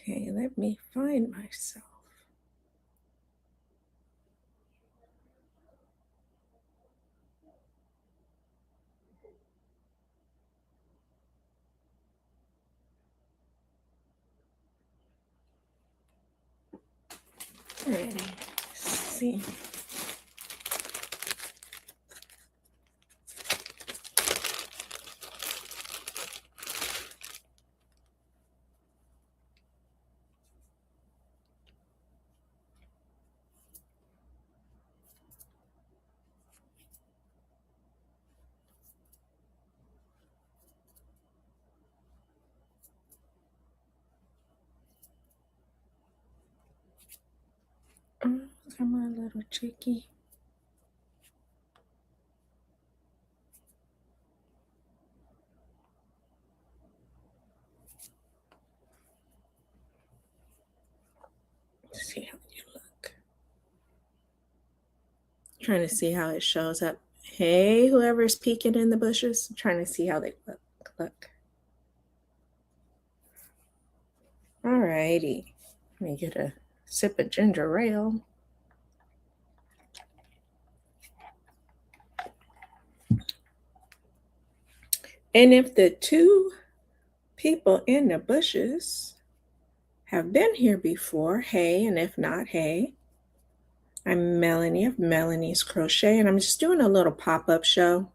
Okay, let me find myself. Ready. See. Oh, come on, little chickie. Let's see how you look. Trying to see how it shows up. Hey, whoever's peeking in the bushes, I'm trying to see how they look. Look. Alrighty. Let me get a sip of ginger ale. And if the two people in the bushes have been here before, hey, and if not, hey, I'm Melanie of Melanie's Crochet, and I'm just doing a little pop-up show.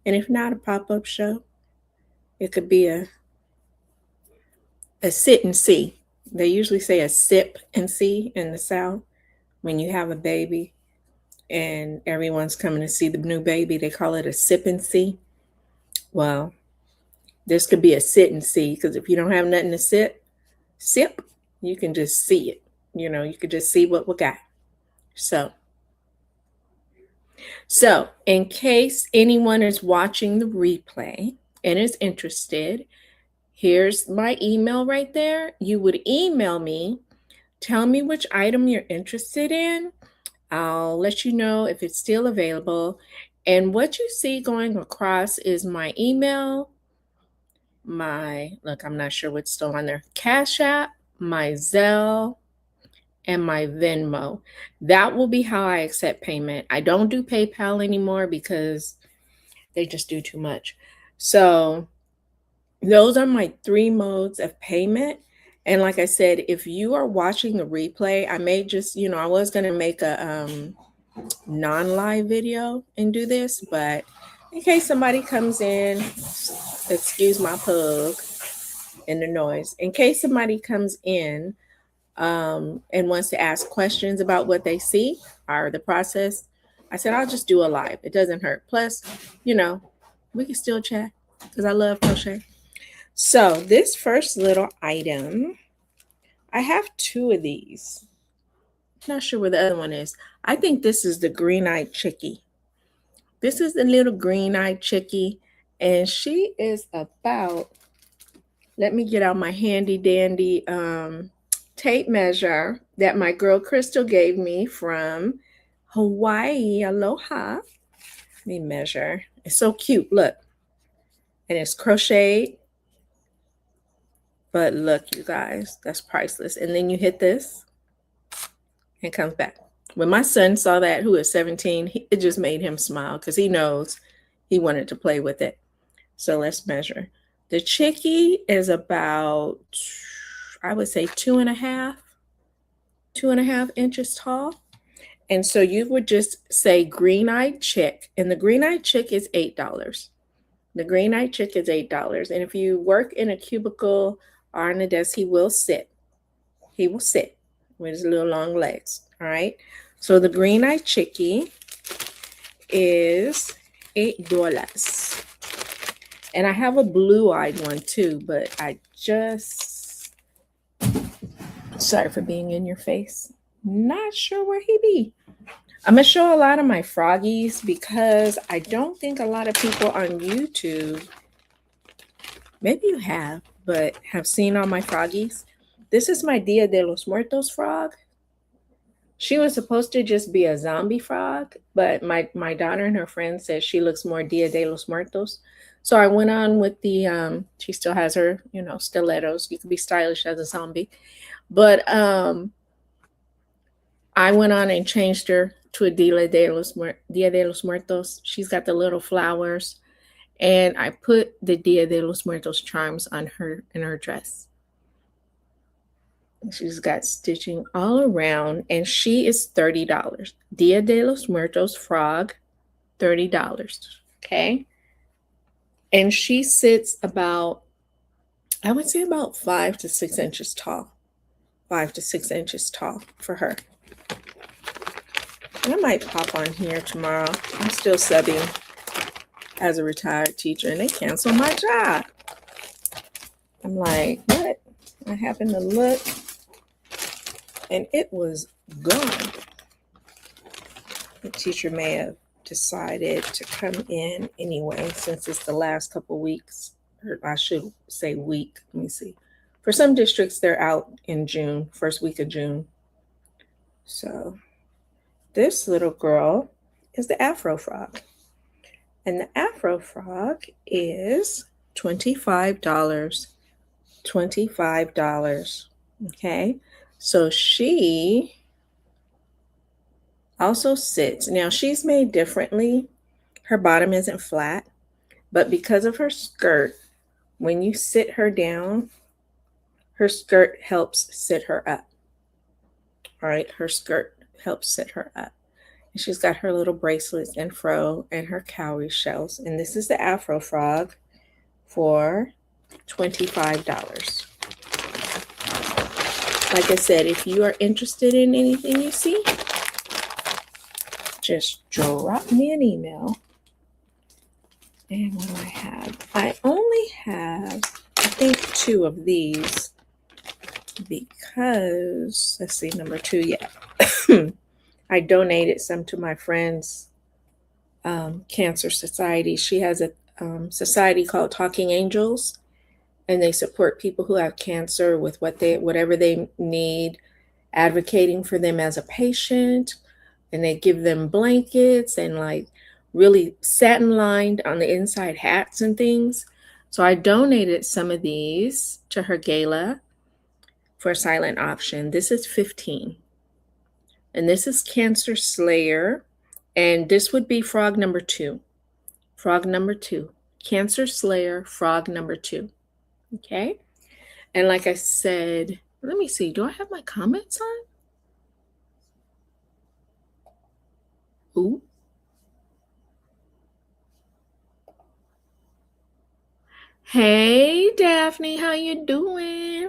And if not a pop-up show, it could be a sit and see. They usually say a sip and see in the South when you have a baby and everyone's coming to see the new baby. They call it a sip and see. Well, this could be a sit and see, because if you don't have nothing to sip, you can just see it. You could just see what we got. So in case anyone is watching the replay and is interested, here's my email right there. You would email me, tell me which item you're interested in. I'll let you know if it's still available. And what you see going across is my email, I'm not sure what's still on there, Cash App, my Zelle, and my Venmo. That will be how I accept payment. I don't do PayPal anymore because they just do too much. So those are my 3 modes of payment. And like I said, if you are watching the replay, I may just, I was going to make a non-live video and do this, but in case somebody comes in, excuse my pug and the noise, in case somebody comes in and wants to ask questions about what they see or the process, I said, I'll just do a live. It doesn't hurt. Plus, we can still chat because I love crochet. So this first little item, I have 2 of these. Not sure where the other one is. I think this is the green-eyed chickie. This is the little green-eyed chickie, and she is about, let me get out my handy dandy tape measure that my girl Crystal gave me from Hawaii. Aloha. Let me measure. It's so cute. Look. And it's crocheted. But look, you guys, that's priceless. And then you hit this and it comes back. When my son saw that, who is 17, it just made him smile because he knows he wanted to play with it. So let's measure. The chickie is about, I would say 2.5 inches tall. And so you would just say green-eyed chick, and the green-eyed chick is $8. The green-eyed chick is $8. And if you work in a cubicle or on a desk, he will sit. He will sit with his little long legs. All right. So the green-eyed chickie is $8. And I have a blue-eyed one too, but sorry for being in your face. Not sure where he be. I'm going to show a lot of my froggies because I don't think a lot of people on YouTube, maybe you have, but have seen all my froggies. This is my Dia de los Muertos frog. She was supposed to just be a zombie frog, but my daughter and her friend said she looks more Dia de los Muertos. So I went on with the she still has her, stilettos. You could be stylish as a zombie. But I went on and changed her to a Dia de los Muertos. She's got the little flowers. And I put the Dia de los Muertos charms on her in her dress. She's got stitching all around, and she is $30. Dia de los Muertos frog, $30. Okay. And she sits about, I would say about 5 to 6 inches tall. 5 to 6 inches tall for her. And I might pop on here tomorrow. I'm still subbing as a retired teacher, and they canceled my job. I'm like, what? I happened to look, and it was gone. The teacher may have decided to come in anyway, since it's the last couple weeks, or I should say week. Let me see. For some districts, they're out in June, first week of June. So this little girl is the Afro frog. And the Afro frog is $25. $25. Okay. So she also sits. Now she's made differently. Her bottom isn't flat, but because of her skirt, when you sit her down, her skirt helps sit her up. All right. Her skirt helps sit her up. And she's got her little bracelets and fro and her cowrie shells. And this is the Afro frog for $25. Like I said, if you are interested in anything you see, just drop me an email. And what do I have? I only have, I think, 2 of these because, let's see, number 2, yeah. I donated some to my friend's cancer society. She has a society called Talking Angels, and they support people who have cancer with whatever they need, advocating for them as a patient, and they give them blankets and like really satin lined on the inside hats and things. So I donated some of these to her gala for a silent option. This is $15. And this is Cancer Slayer. And this would be frog number 2. Frog number 2. Cancer Slayer, frog number 2. Okay. And like I said, let me see. Do I have my comments on? Ooh. Hey, Daphne, how you doing?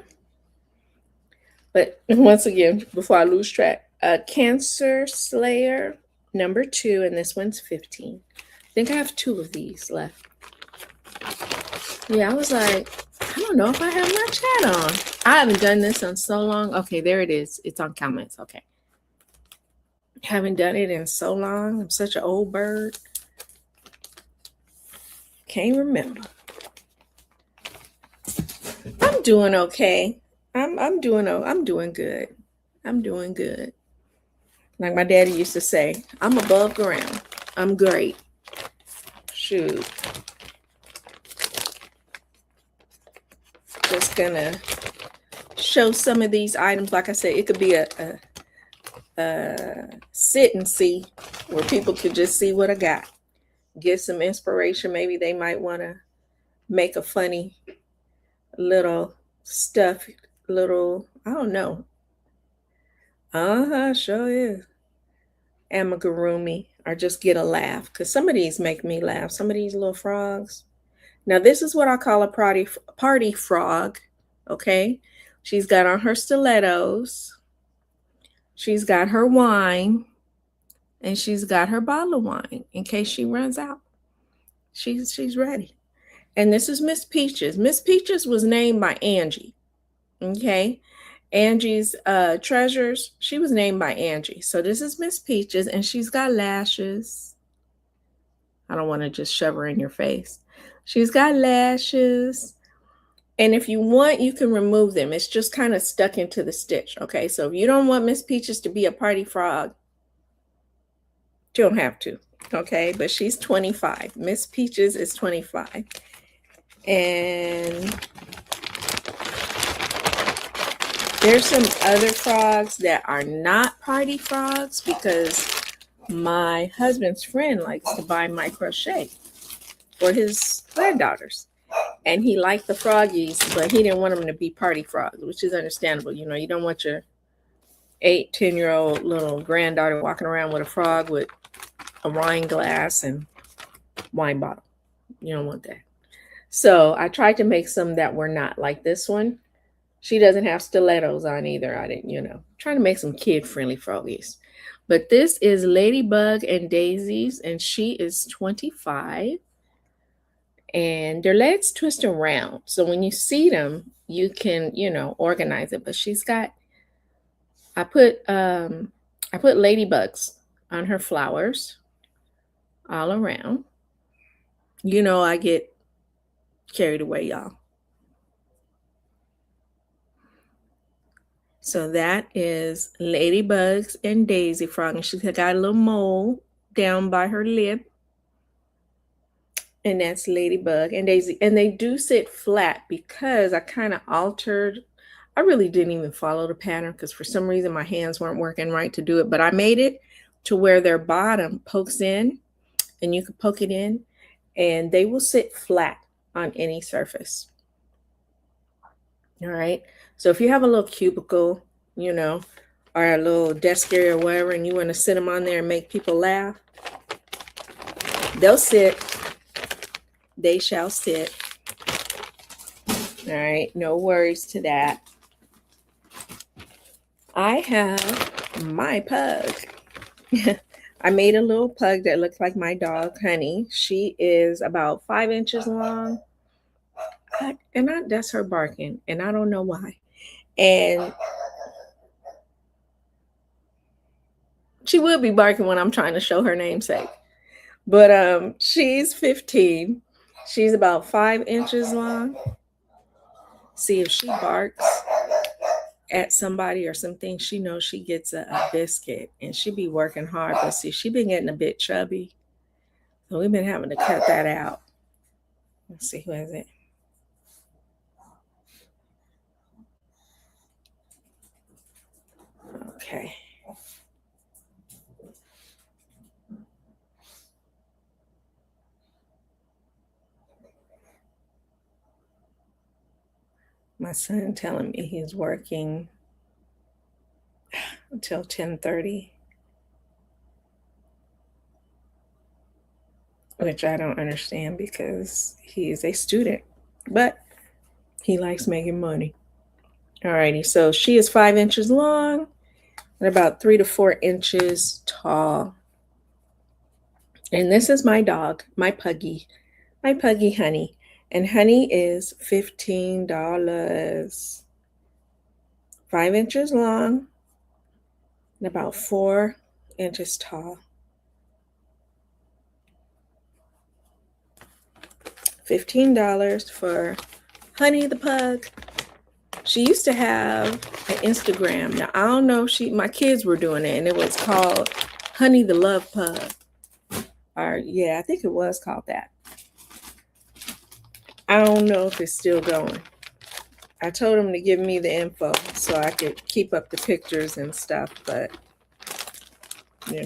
But once again, before I lose track, Cancer Slayer number 2, and this one's $15. I think I have 2 of these left. Yeah, I was like, I don't know if I have my chat on. I haven't done this in so long. Okay, there it is. It's on comments. Okay. Haven't done it in so long. I'm such an old bird. Can't remember. I'm doing okay. I'm doing good. I'm doing good. Like my daddy used to say, I'm above ground. I'm great. Shoot. Just gonna show some of these items. Like I said, it could be a sit and see where people could just see what I got. Get some inspiration. Maybe they might want to make a funny little stuff, I don't know. Sure is. Amigurumi, or just get a laugh, because some of these make me laugh. Some of these little frogs. Now, this is what I call a party frog, okay? She's got on her stilettos. She's got her wine, and she's got her bottle of wine in case she runs out. She's ready. And this is Miss Peaches. Miss Peaches was named by Angie, okay? Angie's Treasures, she was named by Angie. So this is Miss Peaches, and she's got lashes. I don't want to just shove her in your face. She's got lashes. And if you want, you can remove them. It's just kind of stuck into the stitch, okay? So if you don't want Miss Peaches to be a party frog, you don't have to, okay? But she's 25. Miss Peaches is 25. And there's some other frogs that are not party frogs because my husband's friend likes to buy my crochet for his granddaughters. And he liked the froggies, but he didn't want them to be party frogs, which is understandable. You know, you don't want your 8, 10-year-old little granddaughter walking around with a frog with a wine glass and wine bottle. You don't want that. So I tried to make some that were not like this one. She doesn't have stilettos on either. I didn't, trying to make some kid-friendly froggies. But this is Ladybug and Daisies, and she is 25. And their legs twist around. So when you see them, you can, organize it. But she's got, I put ladybugs on her flowers all around. I get carried away, y'all. So that is Ladybugs and Daisy Frog. And she's got a little mole down by her lip. And that's Ladybug and Daisy. And they do sit flat because I kind of altered. I really didn't even follow the pattern because for some reason my hands weren't working right to do it. But I made it to where their bottom pokes in and you can poke it in and they will sit flat on any surface. All right. So if you have a little cubicle, or a little desk area or whatever, and you want to sit them on there and make people laugh, they'll sit. They shall sit. All right. No worries to that. I have my pug. I made a little pug that looks like my dog, Honey. She is about 5 inches long. That's her barking, and I don't know why. And she would be barking when I'm trying to show her namesake. But she's 15. She's about 5 inches long. See, if she barks at somebody or something, she knows she gets a biscuit, and she be working hard. But see, she been getting a bit chubby, so we've been having to cut that out. Let's see, who is it? Okay. My son telling me he's working until 10:30, which I don't understand because he is a student, but he likes making money. Alrighty, so she is 5 inches long and about 3 to 4 inches tall. And this is my dog, my puggy Honey. And Honey is $15. 5 inches long and about 4 inches tall. $15 for Honey the pug. She used to have an Instagram. Now, I don't know if my kids were doing it, and it was called Honey the Love Pug. Or, yeah, I think it was called that. I don't know if it's still going. I told him to give me the info so I could keep up the pictures and stuff, but, who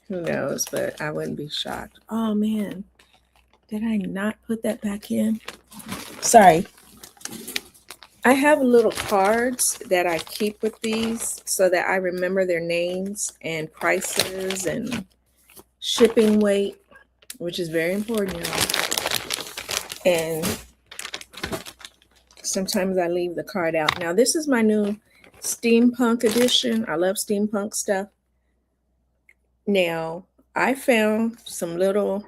knows, but I wouldn't be shocked. Oh, man. Did I not put that back in? Sorry. I have little cards that I keep with these so that I remember their names and prices and shipping weight, which is very important, y'all. And sometimes I leave the card out. Now, this is my new steampunk edition. I love steampunk stuff. Now, I found some little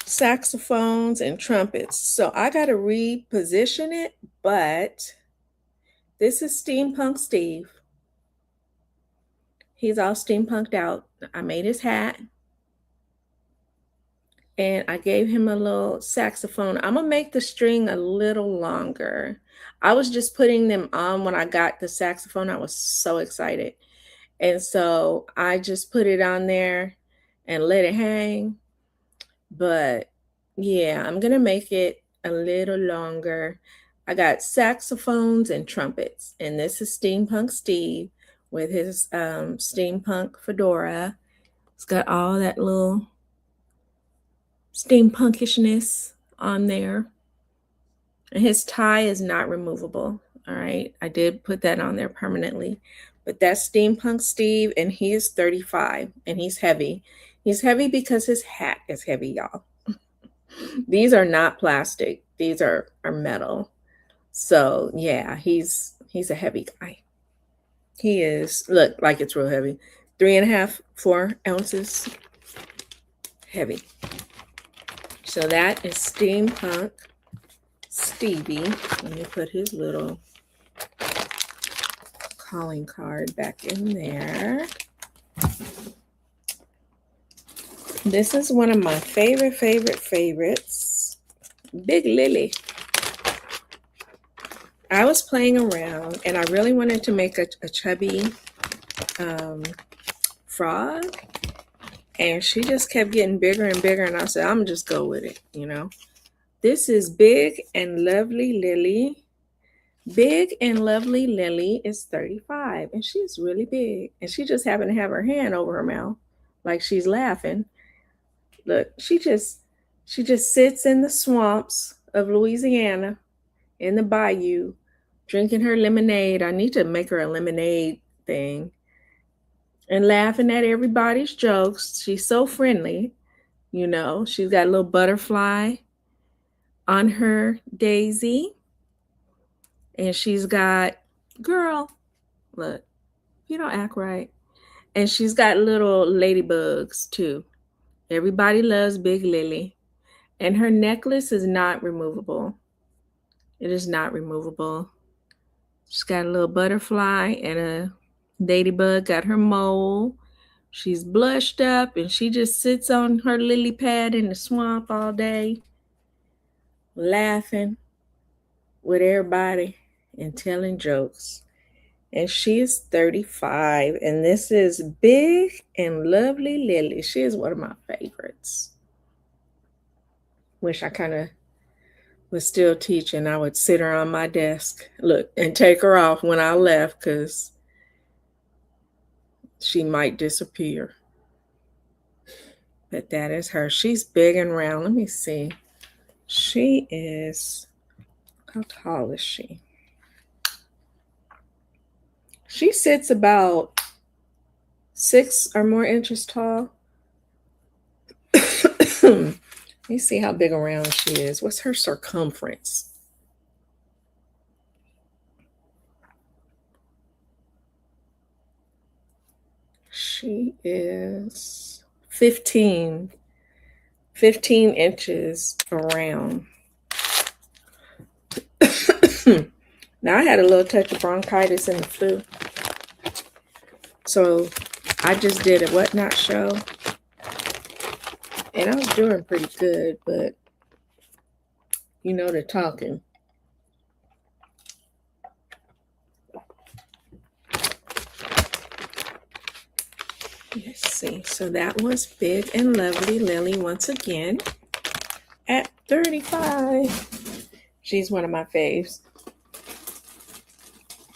saxophones and trumpets. So I got to reposition it, but this is Steampunk Steve. He's all steampunked out. I made his hat. And I gave him a little saxophone. I'm going to make the string a little longer. I was just putting them on when I got the saxophone. I was so excited. And so I just put it on there and let it hang. But yeah, I'm going to make it a little longer. I got saxophones and trumpets. And this is Steampunk Steve with his steampunk fedora. It's got all that little steampunkishness on there. And his tie is not removable. All right. I did put that on there permanently. But that's Steampunk Steve, and he is 35, and he's heavy. He's heavy because his hat is heavy, y'all. These are not plastic. These are metal. So yeah, he's a heavy guy. He is, look, like it's real heavy. 3.5, 4 ounces. Heavy. So that is Steampunk Stevie. Let me put his little calling card back in there. This is one of my favorites. Big Lily. I was playing around and I really wanted to make a chubby frog. And she just kept getting bigger and bigger. And I said, I'm just go with it, you know. This is Big and Lovely Lily. Big and Lovely Lily is 35, and she's really big. And she just happened to have her hand over her mouth like she's laughing. Look, she just sits in the swamps of Louisiana in the bayou drinking her lemonade. I need to make her a lemonade thing. And laughing at everybody's jokes. She's so friendly, you know. She's got a little butterfly on her daisy. And she's got, girl, look, you don't act right. And she's got little ladybugs too. Everybody loves Big Lily. And her necklace is not removable. It is not removable. She's got a little butterfly and a ladybug, got her mole. She's blushed up and she just sits on her lily pad in the swamp all day, laughing with everybody and telling jokes. And she is 35. And this is Big and Lovely Lily. She is one of my favorites. Wish I kind of was still teaching. I would sit her on my desk, look, and take her off when I left because she might disappear. But that is her. She's big and round. Let me see. She is, how tall is she? She sits about 6 or more inches tall. Let me see how big around she is. What's her circumference? She is 15 inches around. Now, I had a little touch of bronchitis and the flu. So I just did a whatnot show. And I was doing pretty good, but you know, the talking. Let's see. So that was Big and Lovely Lily once again at 35. She's one of my faves.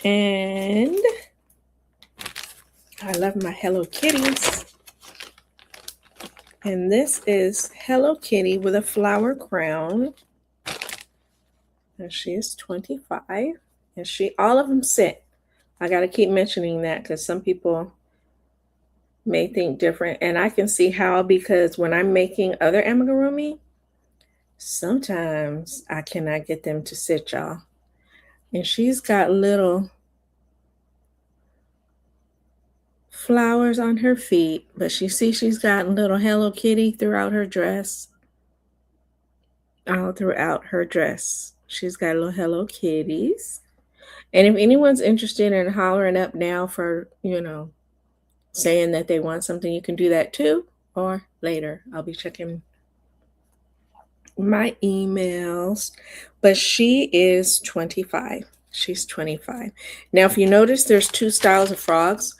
And I love my Hello Kitties. And this is Hello Kitty with a flower crown. And she is 25. And all of them sit. I got to keep mentioning that because some people may think different. And I can see how, because when I'm making other amigurumi, sometimes I cannot get them to sit, y'all. And she's got little flowers on her feet, but she's got little Hello Kitty throughout her dress. All throughout her dress. She's got little Hello Kitties. And if anyone's interested in hollering up now for, you know, saying that they want something, you can do that too, or later. I'll be checking my emails. But she is 25. She's 25. Now, if you notice, there's 2 styles of frogs.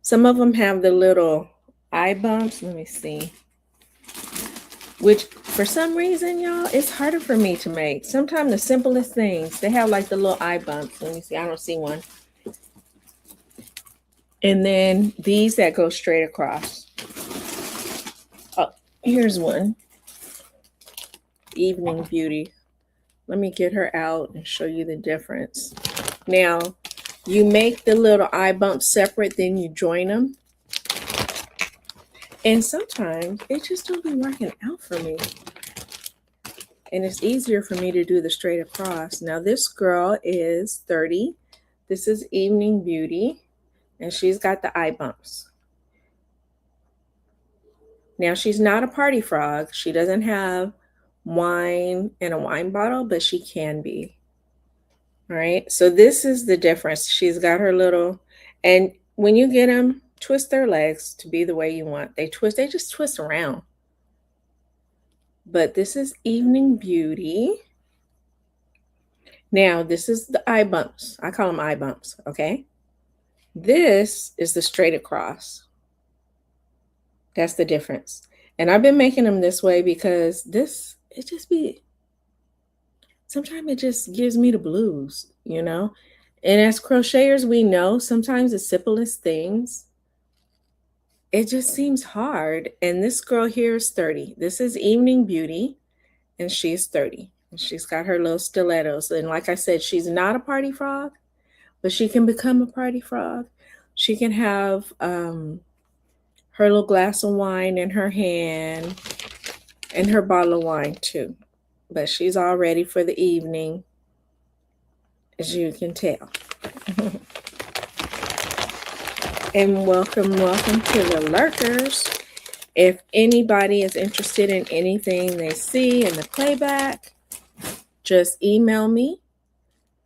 Some of them have the little eye bumps. Let me see. which for some reason, y'all, it's harder for me to make. Sometimes the simplest things, they have like the little eye bumps. Let me see, I don't see one. And then these that go straight across. Oh, here's one. Evening Beauty. Let me get her out and show you the difference. Now, you make the little eye bumps separate, then you join them. And sometimes it just don't be working out for me. And it's easier for me to do the straight across. Now, this girl is 30. This is Evening Beauty. And she's got the eye bumps. Now, she's not a party frog. She doesn't have wine in a wine bottle, but she can be. All right. So this is the difference. She's got her little, and when you get them, twist their legs to be the way you want. They just twist around. But this is Evening Beauty. Now, this is the eye bumps. I call them eye bumps. Okay. This is the straight across. That's the difference. And I've been making them this way because sometimes it just gives me the blues, you know? And as crocheters, we know sometimes the simplest things, it just seems hard. And this girl here is 30. This is Evening Beauty, and she's 30. And she's got her little stilettos. And like I said, she's not a party frog, but she can become a party frog. She can have her little glass of wine in her hand and her bottle of wine too. But she's all ready for the evening, as you can tell. And welcome to the lurkers. If anybody is interested in anything they see in the playback, just email me,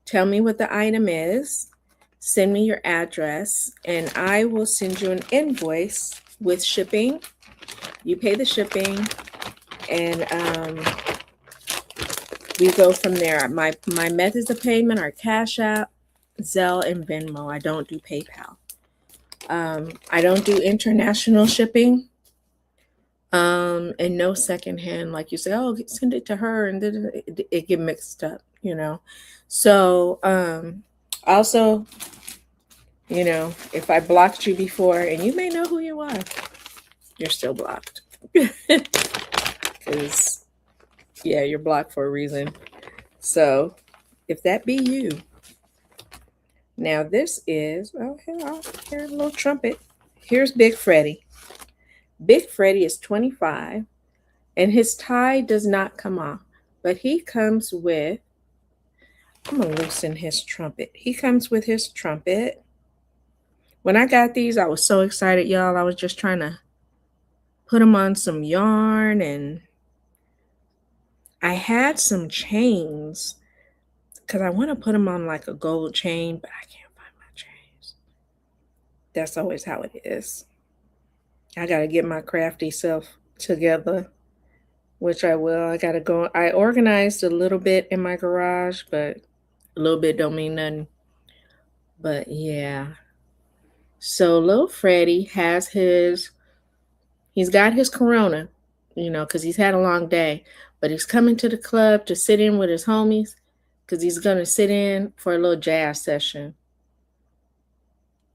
tell me what the item is, send me your address, and I will send you an invoice with shipping. You pay the shipping, and we go from there. My methods of payment are Cash App, Zelle, and Venmo. I don't do PayPal. I don't do international shipping, and no secondhand. Like you say, oh, send it to her, and then it get mixed up, you know. So also, you know, if I blocked you before, and you may know who you are, you're still blocked. Because, yeah, you're blocked for a reason. So if that be you. Now this is, oh, here's a little trumpet. Here's Big Freddie. Big Freddie is 25, and his tie does not come off, but he comes with, I'm going to loosen his trumpet. He comes with his trumpet. When I got these, I was so excited, y'all. I was just trying to put them on some yarn, and I had some chains because I want to put them on like a gold chain, but I can't find my chains. That's always how it is. I got to get my crafty self together, which I will. I got to go. I organized a little bit in my garage, but a little bit don't mean nothing. But yeah. So little Freddie has he's got his Corona, you know, because he's had a long day. But he's coming to the club to sit in with his homies because he's going to sit in for a little jazz session.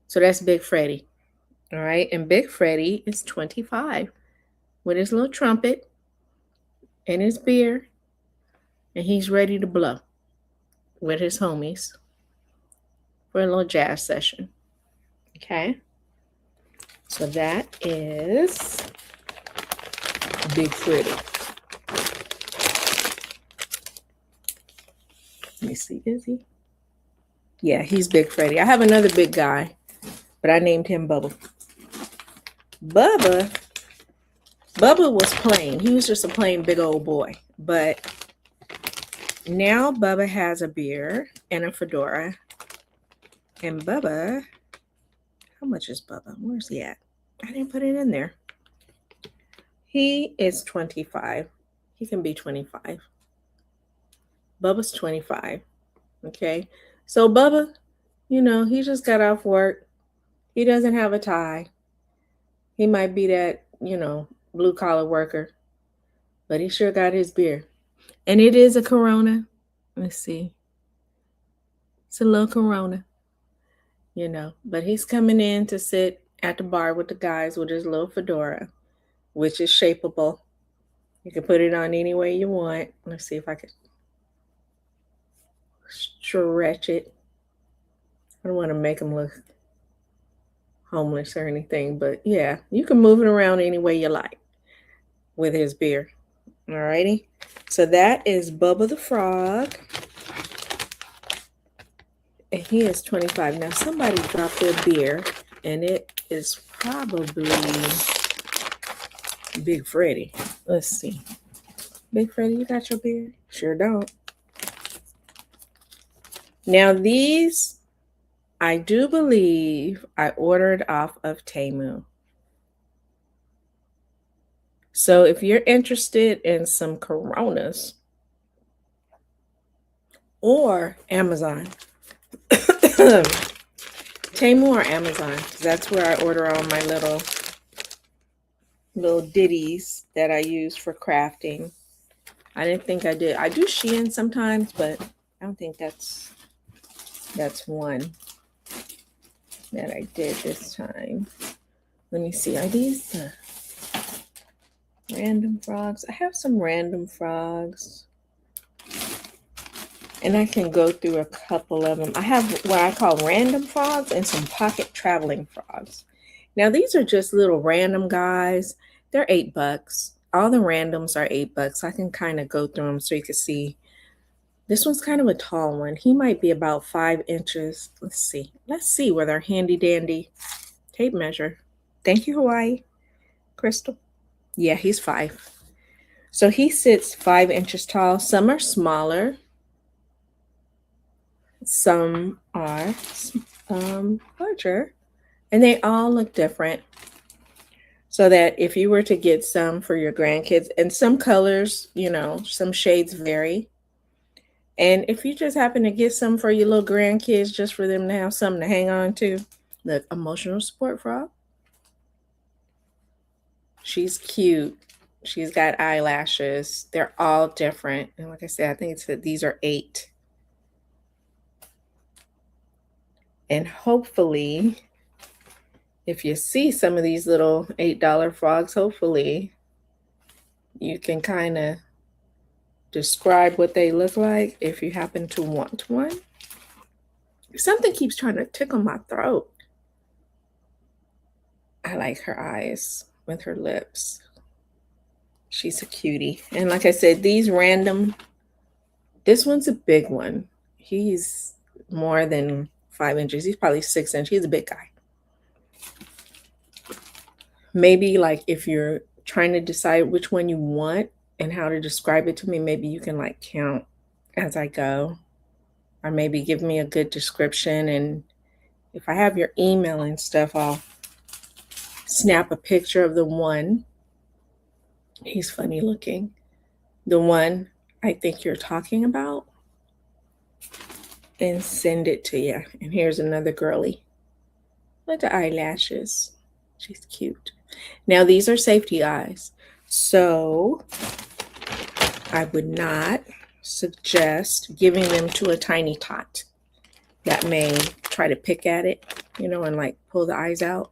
So that's Big Freddie. All right. And Big Freddie is 25 with his little trumpet and his beer. And he's ready to blow with his homies for a little jazz session. Okay. So that is Big Freddie. Let me see, is he? Yeah, he's Big Freddie. I have another big guy, but I named him Bubba. Bubba was plain. He was just a plain big old boy. But now Bubba has a beard and a fedora. And Bubba, how much is Bubba? Where's he at? I didn't put it in there. He is 25. He can be 25. Bubba's 25. Okay. So Bubba, you know, he just got off work. He doesn't have a tie. He might be that, you know, blue collar worker. but he sure got his beer. And it is a Corona. Let's see. It's a little Corona, but he's coming in to sit at the bar with the guys with his little fedora, which is shapeable. You can put it on any way you want. Let's see if I can stretch it. I don't want to make him look homeless or anything, but yeah, you can move it around any way you like with his beer. Alrighty. So that is Bubba the Frog. And he is 25. Now somebody dropped their beer, and it is probably Big Freddy. Let's see. Big Freddy, you got your beer? Sure don't. Now these, I do believe I ordered off of Temu. So if you're interested in some Coronas or Amazon, Temu or Amazon, that's where I order all my little ditties that I use for crafting. I didn't think I did. I do Shein sometimes, but I don't think that's one that I did this time. Let me see. Are these the random frogs? I have some random frogs. And I can go through a couple of them. I have what I call random frogs and some pocket traveling frogs. Now, these are just little random guys. They're $8. All the randoms are $8. I can kind of go through them so you can see. This one's kind of a tall one. He might be about 5 inches. Let's see. Let's see with our handy dandy tape measure. Thank you, Hawaii. Crystal. Yeah, he's 5. So he sits 5 inches tall. Some are smaller. Some are larger, and they all look different. So that if you were to get some for your grandkids, and some colors, some shades vary. And if you just happen to get some for your little grandkids, just for them to have something to hang on to, look, emotional support frog. She's cute. She's got eyelashes. They're all different. And like I said, I think these are 8. And hopefully, if you see some of these little $8 frogs, hopefully you can kind of describe what they look like if you happen to want one. Something keeps trying to tickle my throat. I like her eyes with her lips. She's a cutie. And like I said, these random, this one's a big one. He's more than 5 inches. He's probably 6 inches. He's a big guy. Maybe like if you're trying to decide which one you want and how to describe it to me, maybe you can like count as I go, or maybe give me a good description. And if I have your email and stuff, I'll snap a picture of the one. He's funny looking. The one I think you're talking about, and send it to you. And here's another girly with the eyelashes. She's cute. Now these are safety eyes, so I would not suggest giving them to a tiny tot that may try to pick at it, and like pull the eyes out.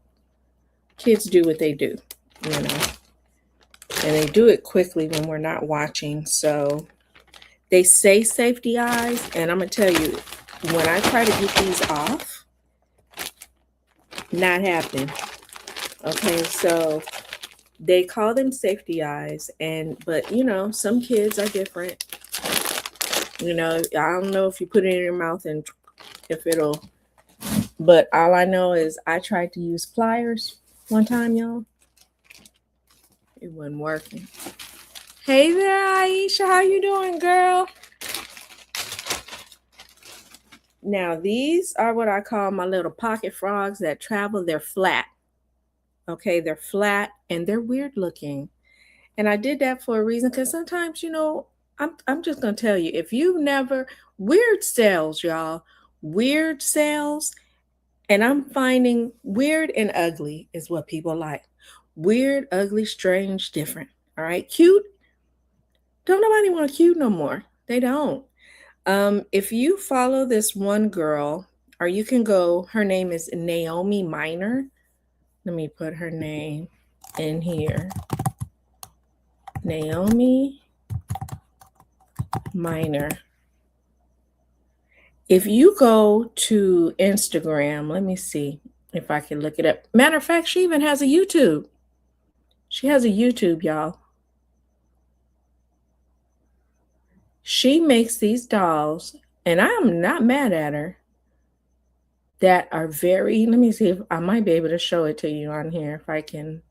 Kids do what they do, and they do it quickly when we're not watching. So they say safety eyes, and I'm gonna tell you, when I try to get these off, not happening. Okay, so they call them safety eyes, but some kids are different. I don't know if you put it in your mouth and if it'll, but all I know is I tried to use pliers one time, y'all. It wasn't working. Hey there, Aisha, how you doing, girl? Now, these are what I call my little pocket frogs that travel. They're flat. Okay, they're flat and they're weird looking. And I did that for a reason, because sometimes, I'm just going to tell you, if you've never, weird sales, y'all, weird sales. And I'm finding weird and ugly is what people like. Weird, ugly, strange, different. All right, cute Don't nobody want cute no more. They don't. If you follow this one girl, or you can go, her name is Naomi Minor. Let me put her name in here. Naomi Minor. If you go to Instagram, let me see if I can look it up. Matter of fact, she even has a YouTube. She has a YouTube, y'all. She makes these dolls, and I'm not mad at her, that are very, let me see if I might be able to show it to you on here if I can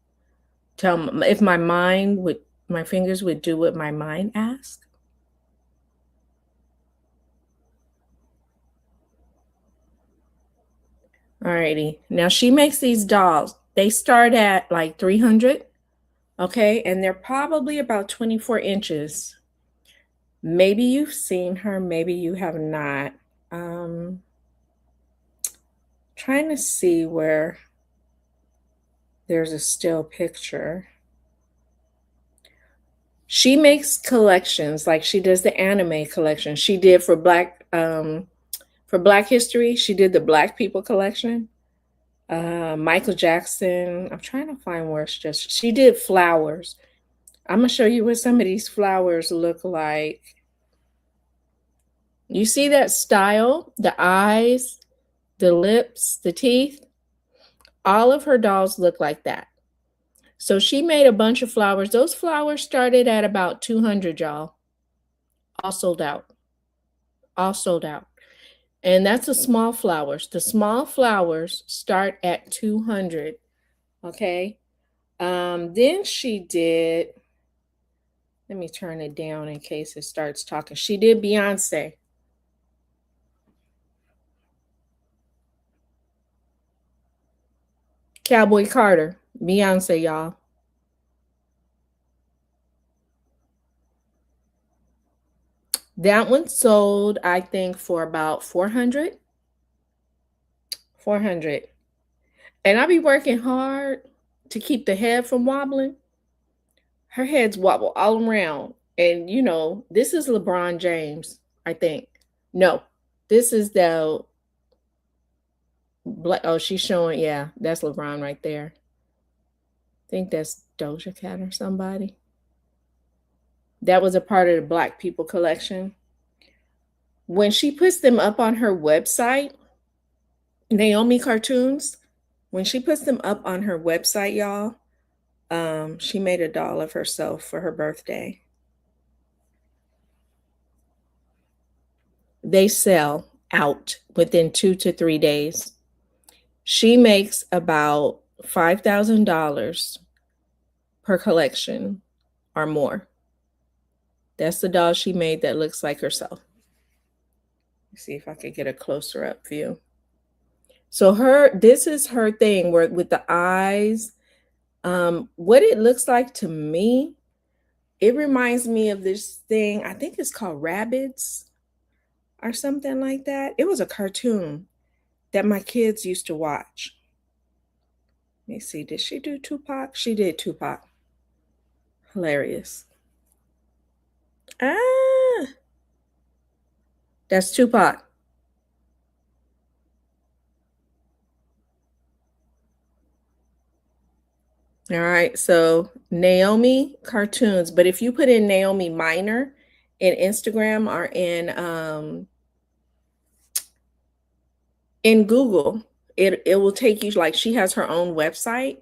tell, if my fingers would do what my mind asks. Alrighty. Now she makes these dolls. They start at like 300, okay? And they're probably about 24 inches. Maybe you've seen her, maybe you have not. Trying to see where there's a still picture. She makes collections, like she does the anime collection. She did for Black History. She did the Black People collection. Michael Jackson. I'm trying to find where it's just. She did flowers. I'm gonna show you what some of these flowers look like. You see that style? The eyes, the lips, the teeth. All of her dolls look like that. So she made a bunch of flowers. Those flowers started at about 200, y'all. All sold out. All sold out. And that's the small flowers. The small flowers start at 200. Okay. Then she did, let me turn it down in case it starts talking. She did Beyonce. Cowboy Carter. Beyonce, y'all. That one sold, I think, for about 400. 400. And I be working hard to keep the head from wobbling. Her heads wobble all around. And you know, this is LeBron James, I think. No, this is the black. Oh, she's showing, yeah, that's LeBron right there. I think that's Doja Cat or somebody. That was a part of the Black People collection. When she puts them up on her website, Naomi Cartoons, when she puts them up on her website, y'all, she made a doll of herself for her birthday. They sell out within 2 to 3 days. She makes about $5,000 per collection or more. That's the doll she made that looks like herself. Let's see if I could get a closer up view. So this is her thing where with the eyes. What it looks like to me, it reminds me of this thing. I think it's called Rabbids or something like that. It was a cartoon that my kids used to watch. Let me see. Did she do Tupac? She did Tupac. Hilarious. Ah, that's Tupac. All right. So Naomi Cartoons. But if you put in Naomi Minor in Instagram or in Google, it will take you, like, she has her own website,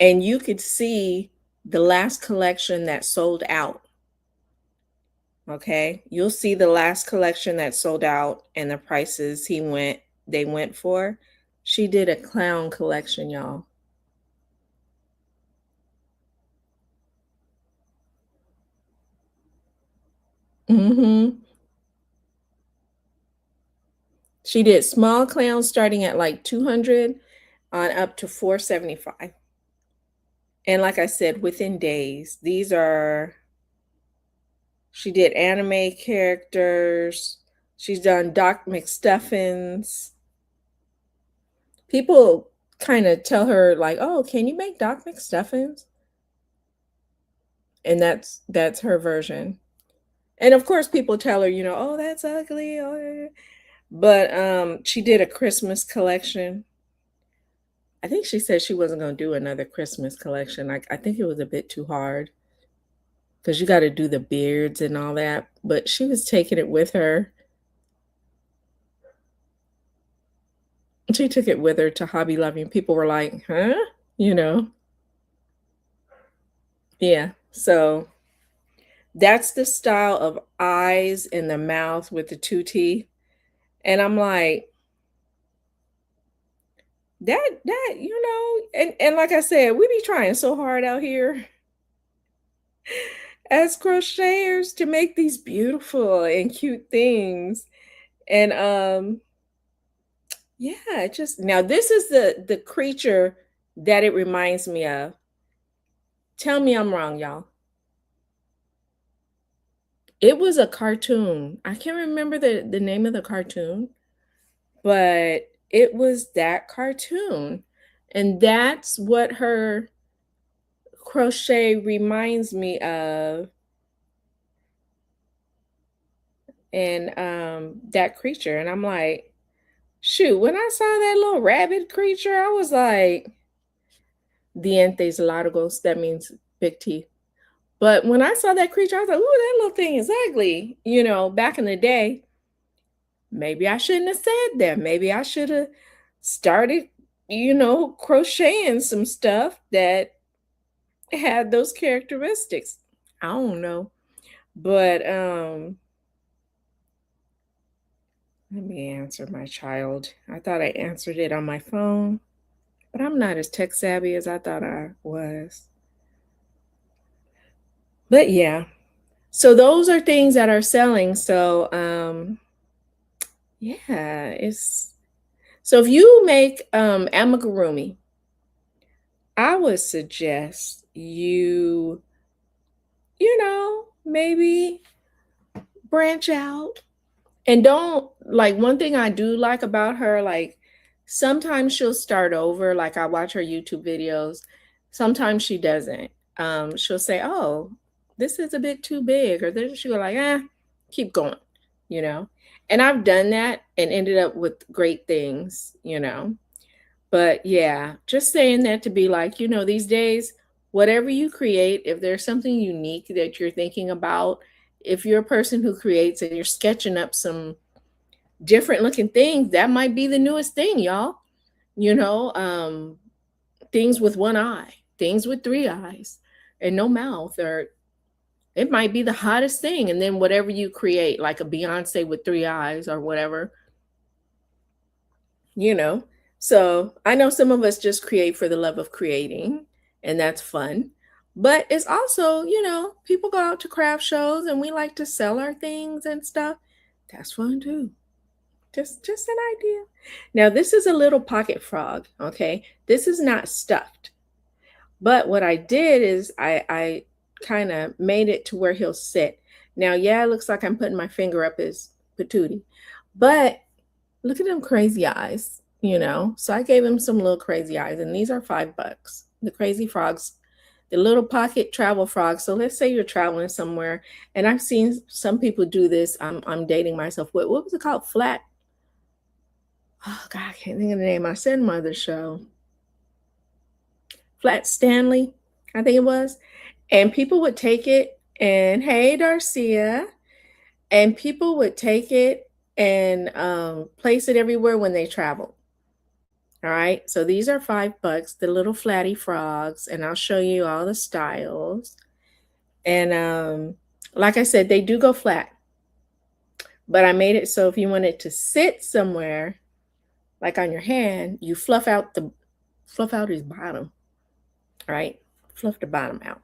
and you could see the last collection that sold out. Okay, you'll see the last collection that sold out and the prices they went for. She did a clown collection, y'all. She did small clowns starting at like 200 on up to 475. And like I said, within days. She did anime characters. She's done Doc McStuffins. People kind of tell her like, "Oh, can you make Doc McStuffins?" And that's her version. And of course, people tell her, oh, that's ugly. Oh. But she did a Christmas collection. I think she said she wasn't going to do another Christmas collection. I think it was a bit too hard because you got to do the beards and all that. But she was taking it with her. She took it with her to Hobby Lobby, and people were like, huh? You know? Yeah. So that's the style of eyes in the mouth with the two teeth. And I'm like, and like I said, we be trying so hard out here as crocheters to make these beautiful and cute things. And yeah, just now this is the creature that it reminds me of. Tell me I'm wrong, y'all. It was a cartoon. I can't remember the name of the cartoon, but it was that cartoon. And that's what her crochet reminds me of. And that creature. And I'm like, shoot, when I saw that little rabbit creature, I was like, dientes largos, that means big teeth. But when I saw that creature, I was like, ooh, that little thing is ugly. Back in the day, maybe I shouldn't have said that. Maybe I should have started, crocheting some stuff that had those characteristics. I don't know. But let me answer my child. I thought I answered it on my phone, but I'm not as tech savvy as I thought I was. But yeah. So those are things that are selling. So yeah, it's so if you make amigurumi, I would suggest maybe branch out. And don't, like, one thing I do like about her, like, sometimes she'll start over. Like, I watch her YouTube videos. Sometimes she doesn't. She'll say, oh, this is a bit too big. Or then she'll go like, keep going, you know. And I've done that and ended up with great things, But yeah, just saying that to be like, these days, whatever you create, if there's something unique that you're thinking about, if you're a person who creates and you're sketching up some different looking things, that might be the newest thing, y'all. You know, um, Things with one eye, things with three eyes, and no mouth, or it might be the hottest thing. And then whatever you create, like a Beyonce with three eyes or whatever, you know. So I know some of us just create for the love of creating, and that's fun. But it's also, people go out to craft shows and we like to sell our things and stuff. That's fun too. Just an idea. Now this is a little pocket frog, okay? This is not stuffed. But what I did is I kind of made it to where he'll sit. Now, yeah, it looks like I'm putting my finger up his patootie, but look at them crazy eyes. So I gave him some little crazy eyes, and these are $5. The crazy frogs, the little pocket travel frogs. So let's say you're traveling somewhere, and I've seen some people do this. I'm dating myself. What was it called? Flat. Oh God, I can't think of the name. I said in my other show. Flat Stanley, I think it was. And people would take it and, hey, Darcia, and people would take it and place it everywhere when they travel. All right, so these are $5, the little flatty frogs, and I'll show you all the styles. And like I said, they do go flat, but I made it so if you want it to sit somewhere, like on your hand, you fluff out his bottom. All right, fluff the bottom out.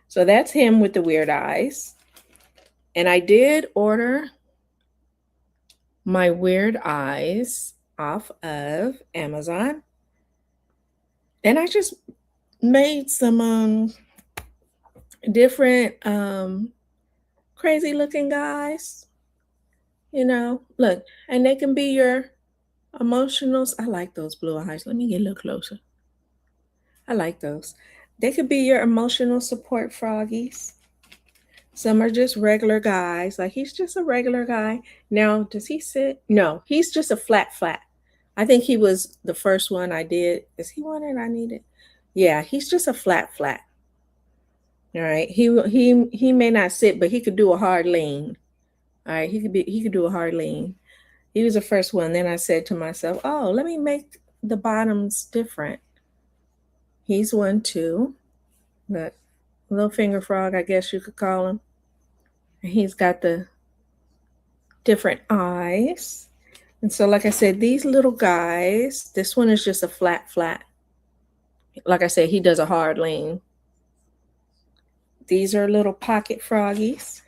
So that's him with the weird eyes. And I did order my weird eyes off of Amazon. And I just made some different crazy looking guys. Look, and they can be your emotionals. I like those blue eyes. Let me get a little closer. I like those. They could be your emotional support froggies. Some are just regular guys. Like he's just a regular guy. Now, does he sit? No, he's just a flat. I think he was the first one I did. Is he one that I needed? Yeah, he's just a flat. All right. He may not sit, but he could do a hard lean. All right, he could do a hard lean. He was the first one. Then I said to myself, oh, let me make the bottoms different. He's one too. But little finger frog, I guess you could call him. And he's got the different eyes. And so, like I said, these little guys, this one is just a flat. Like I said, he does a hard lean. These are little pocket froggies.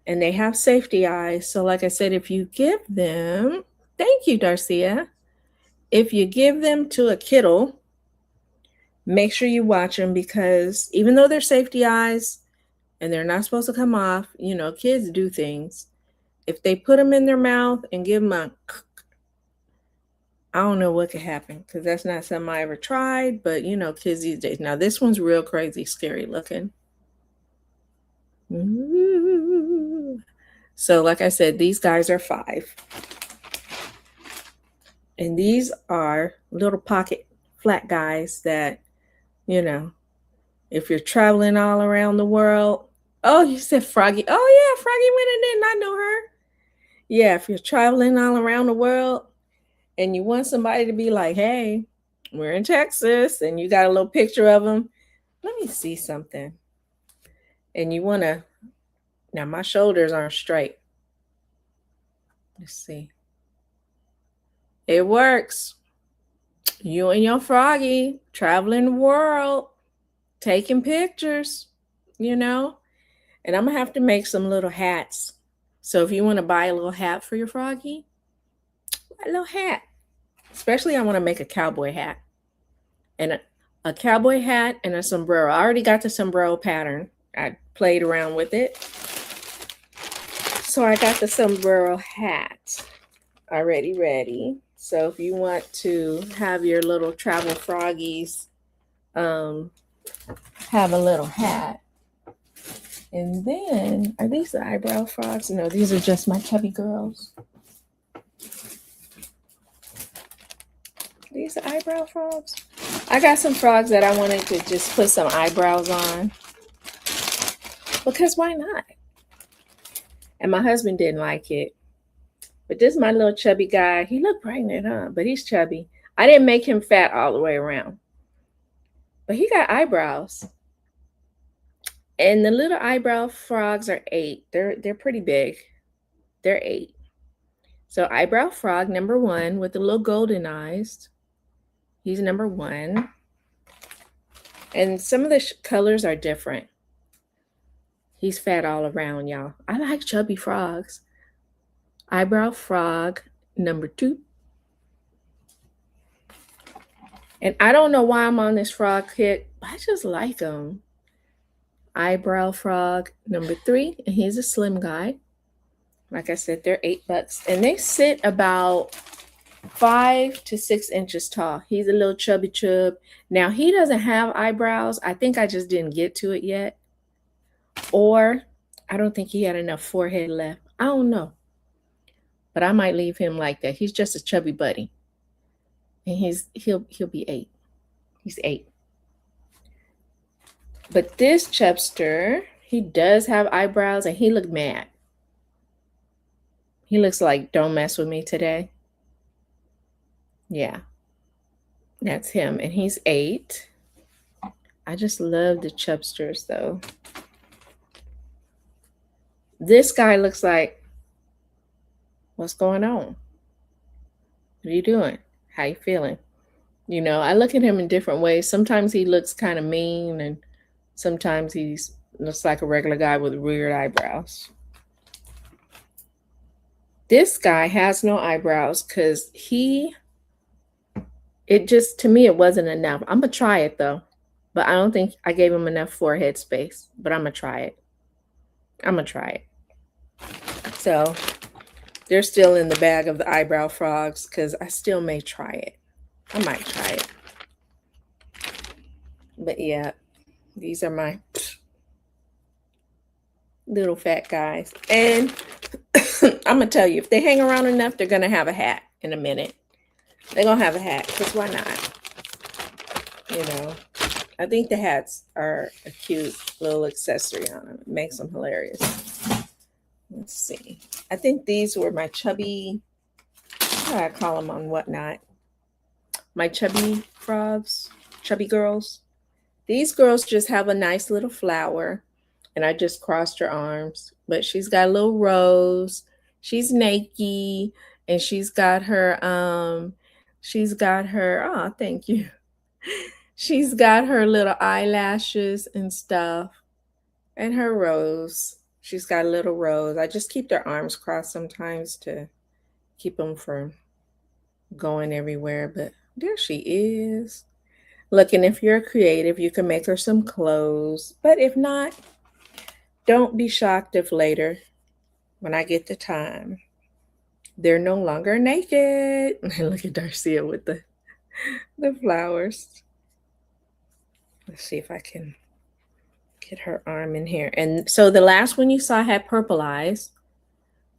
And they have safety eyes. So, like I said, if you give them, thank you, Darcia. If you give them to a kiddo, make sure you watch them, because even though they're safety eyes and they're not supposed to come off, you know, kids do things. If they put them in their mouth and give them a, I don't know what could happen, because that's not something I ever tried, but you know, kids these days. Now this one's real crazy, scary looking. Ooh. So like I said, these guys are 5. And these are little pocket flat guys that, you know, if you're traveling all around the world. Oh, you said Froggy. Oh yeah, Froggy went in there and I know her. Yeah, if you're traveling all around the world and you want somebody to be like, hey, we're in Texas, and you got a little picture of them. Let me see something. And you want to, now my shoulders aren't straight. Let's see. It works. You and your Froggy traveling the world, taking pictures, you know. And I'm going to have to make some little hats. So if you want to buy a little hat for your Froggy, a little hat. Especially I want to make a cowboy hat. And a cowboy hat and a sombrero. I already got the sombrero pattern. I played around with it. So I got the sombrero hat already ready. So if you want to have your little travel froggies have a little hat. And then, are these the eyebrow frogs? No, these are just my chubby girls. These are eyebrow frogs. I got some frogs that I wanted to just put some eyebrows on. Because why not? And my husband didn't like it. But this is my little chubby guy. He looked pregnant, huh? But he's chubby. I didn't make him fat all the way around. But he got eyebrows. And the little eyebrow frogs are 8. They're pretty big. They're 8. So eyebrow frog number 1 with the little golden eyes. He's number 1. And some of the colors are different. He's fat all around, y'all. I like chubby frogs. Eyebrow frog number 2. And I don't know why I'm on this frog kick. I just like him. Eyebrow frog number 3. And he's a slim guy. Like I said, they're $8. And they sit about 5 to 6 inches tall. He's a little chubby chub. Now, he doesn't have eyebrows. I think I just didn't get to it yet. Or I don't think he had enough forehead left. I don't know. But I might leave him like that. He's just a chubby buddy. And he'll be 8. He's 8. But this chubster, he does have eyebrows and he looked mad. He looks like, don't mess with me today. Yeah. That's him. And he's 8. I just love the chubsters though. This guy looks like, what's going on? What are you doing? How you feeling? You know, I look at him in different ways. Sometimes he looks kind of mean, and sometimes he looks like a regular guy with weird eyebrows. This guy has no eyebrows because it just, to me, it wasn't enough. I'm going to try it though. But I don't think I gave him enough forehead space. But I'm going to try it. So they're still in the bag of the eyebrow frogs because I still may try it. I might try it. But yeah, these are my Little fat guys. And I'm going to tell you, if they hang around enough, they're going to have a hat in a minute. They're going to have a hat, because why not? You know, I think the hats are a cute little accessory on them. It makes them hilarious. Let's see. I think these were my chubby, what do I call them on Whatnot? My chubby frogs, chubby girls. These girls just have a nice little flower, and I just crossed her arms. But she's got a little rose. She's naked, and she's got her, oh, thank you. She's got her little eyelashes and stuff, and her rose. She's got a little rose. I just keep their arms crossed sometimes to keep them from going everywhere, but there she is. Look, and if you're creative, you can make her some clothes. But if not, don't be shocked if later, when I get the time, they're no longer naked. Look at Darcia with the flowers. Let's see if I can get her arm in here. And so the last one you saw had purple eyes.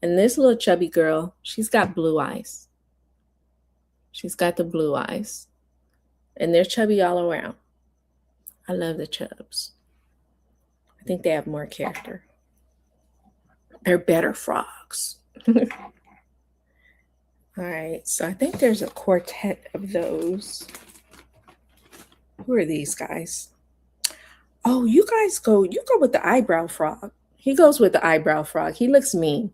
And this little chubby girl, she's got blue eyes. She's got the blue eyes. And they're chubby all around. I love the chubs. I think they have more character. They're better frogs. All right, so I think there's a quartet of those. Who are these guys? Oh, you go with the eyebrow frog. He goes with the eyebrow frog. He looks mean,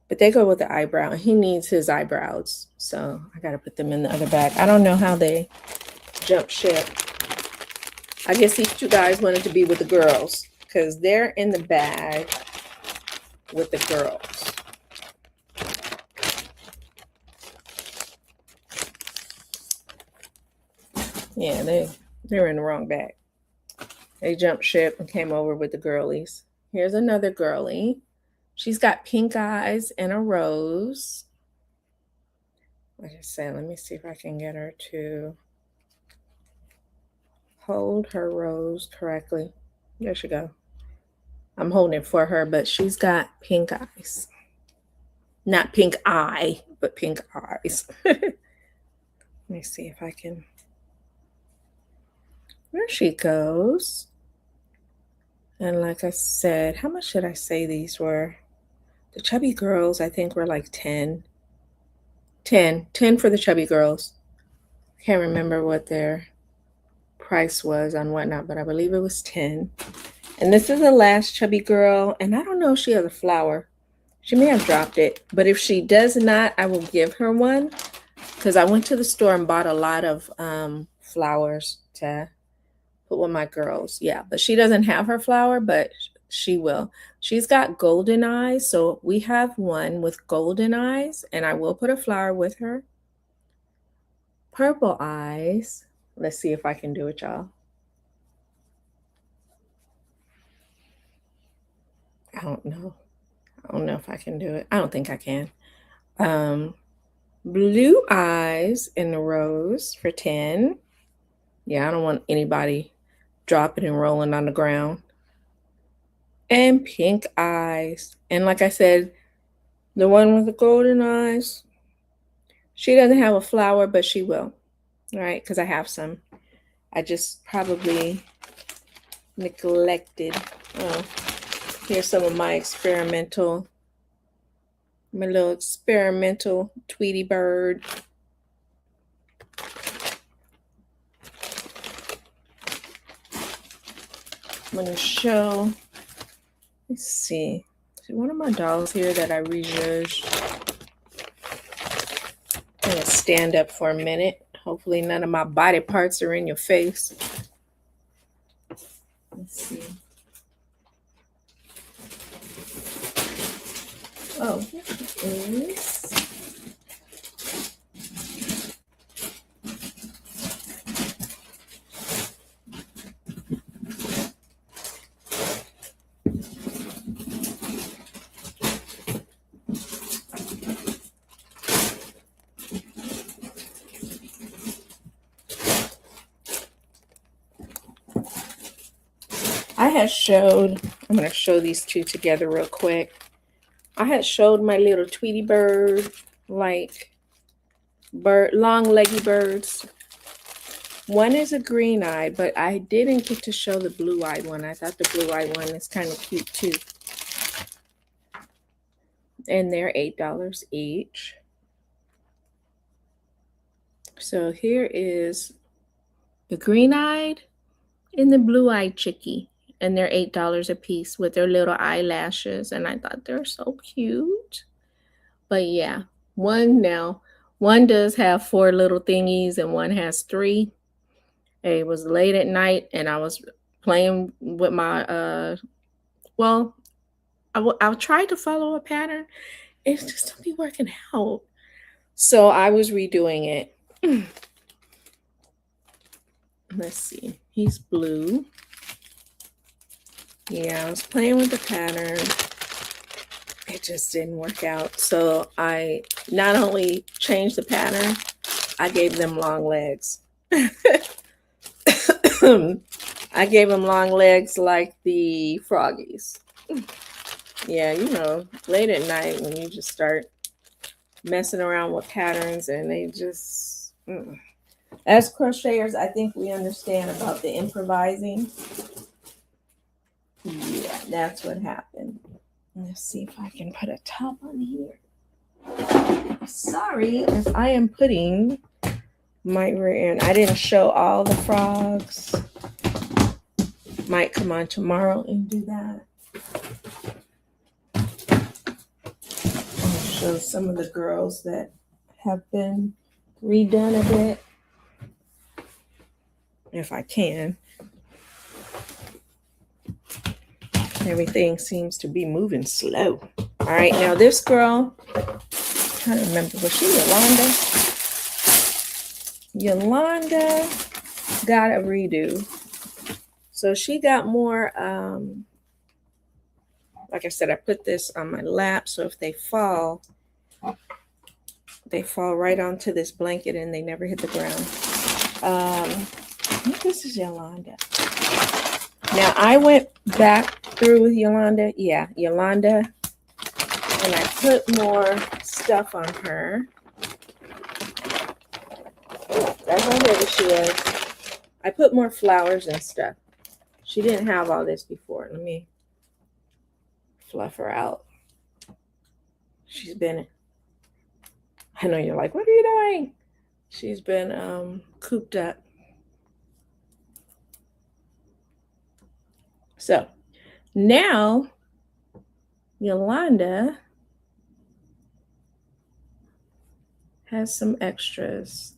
but they go with the eyebrow. He needs his eyebrows, so I got to put them in the other bag. I don't know how they jump ship. I guess these two guys wanted to be with the girls because they're in the bag with the girls. Yeah, they're in the wrong bag. They jumped ship and came over with the girlies. Here's another girly. She's got pink eyes and a rose. Like I said, let me see if I can get her to hold her rose correctly. There she go. I'm holding it for her, but she's got pink eyes. Not pink eye, but pink eyes. Let me see if I can. There she goes. And like I said, how much did I say these were? The chubby girls, I think, were like 10. 10 for the chubby girls. Can't remember what their price was on Whatnot, but I believe it was 10. And this is the last chubby girl, and I don't know if she has a flower. She may have dropped it, but if she does not, I will give her one, because I went to the store and bought a lot of flowers to put with my girls. Yeah, but she doesn't have her flower, but she will. She's got golden eyes, so we have one with golden eyes, and I will put a flower with her. Purple eyes. Let's see if I can do it, y'all. I don't know if I can do it. I don't think I can. Blue eyes in the rose for 10. Yeah, I don't want anybody dropping and rolling on the ground. And pink eyes. And like I said, the one with the golden eyes, she doesn't have a flower, but she will. All right, because I have some. I just probably neglected. Oh, here's some of my little experimental Tweety bird. I'm going to show, let's see, one of my dolls here that I rejudged. I'm going to stand up for a minute. Hopefully none of my body parts are in your face. Let's see. Oh, here it is. I had showed, I'm going to show these two together real quick. I had showed my little Tweety bird, like long leggy birds. One is a green eye, but I didn't get to show the blue eyed one. I thought the blue eyed one is kind of cute too. And they're $8 each. So here is the green eyed and the blue eyed chickie. And they're $8 a piece with their little eyelashes. And I thought they're so cute. But yeah, one does have 4 little thingies and one has 3. It was late at night and I was playing with my, I'll try to follow a pattern. It just don't be working out. So I was redoing it. Let's see. He's blue. Yeah, I was playing with the pattern. It just didn't work out. So I not only changed the pattern, I gave them long legs. I gave them long legs like the froggies. Yeah, you know, late at night when you just start messing around with patterns and they just... As crocheters, I think we understand about the improvising. Yeah, that's what happened. Let's see if I can put a top on here. Sorry if I am putting my rear end. I didn't show all the frogs. Might come on tomorrow and do that. I'll show some of the girls that have been redone a bit. If I can. Everything seems to be moving slow. All right, now this girl, I'm trying to remember, was she Yolanda? Yolanda got a redo. So she got more, like I said, I put this on my lap, so if they fall right onto this blanket and they never hit the ground. I think this is Yolanda. Now I went back through with Yolanda. Yeah, Yolanda. And I put more stuff on her. That's how heavy she is. I put more flowers and stuff. She didn't have all this before. Let me fluff her out. She's been... I know you're like, what are you doing? She's been cooped up. So now Yolanda has some extras.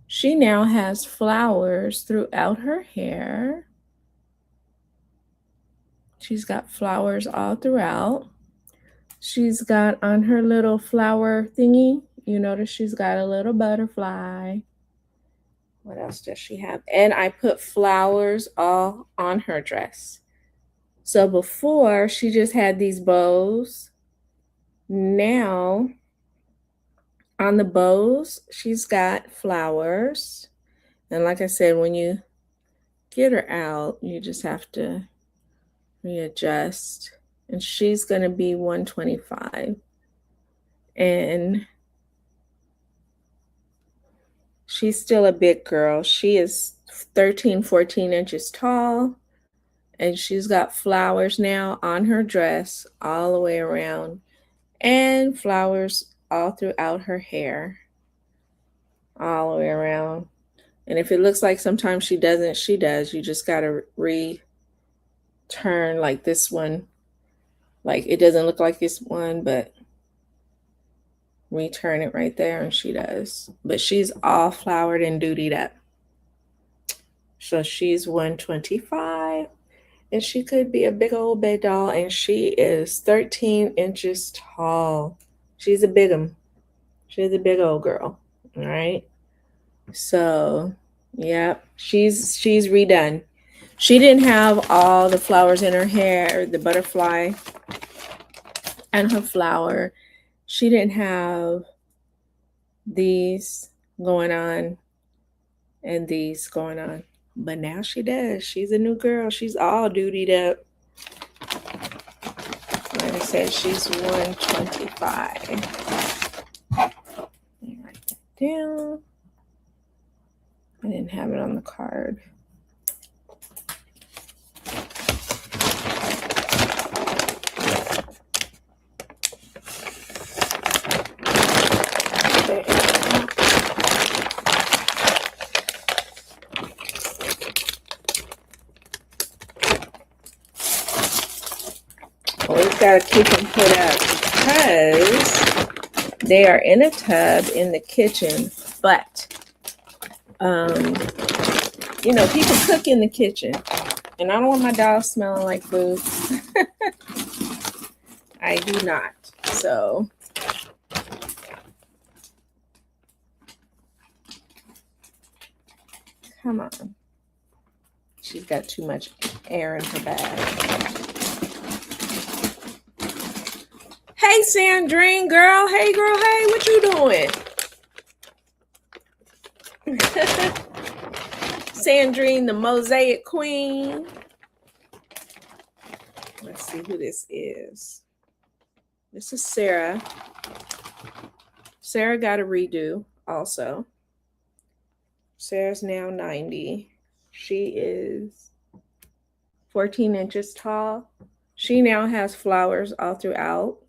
She now has flowers throughout her hair. She's got flowers all throughout. She's got on her little flower thingy, you notice she's got a little butterfly. What else does she have? And I put flowers all on her dress. So before, she just had these bows. Now, on the bows, she's got flowers. And like I said, when you get her out, you just have to readjust. And she's going to be $125. And she's still a big girl. She is 13, 14 inches tall. And she's got flowers now on her dress all the way around. And flowers all throughout her hair. All the way around. And if it looks like sometimes she doesn't, she does. You just got to return like this one. Like it doesn't look like this one, but return it right there and she does. But she's all flowered and dutied up. So she's $125. And she could be a big old bay doll. And she is 13 inches tall. She's a big one. She's a big old girl. All right. So, yeah, she's redone. She didn't have all the flowers in her hair, the butterfly and her flower. She didn't have these going on and these going on. But now she does. She's a new girl. She's all dutied up. Like I said, she's 125. Write that down. I didn't have it on the card. We've got to keep them put up because they are in a tub in the kitchen. But, people cook in the kitchen. And I don't want my dog smelling like food. I do not. So, come on. She's got too much air in her bag. Hey, Sandrine, girl. Hey, girl. Hey, what you doing? Sandrine, the mosaic queen. Let's see who this is. This is Sarah. Sarah got a redo also. Sarah's now 90. She is 14 inches tall. She now has flowers all throughout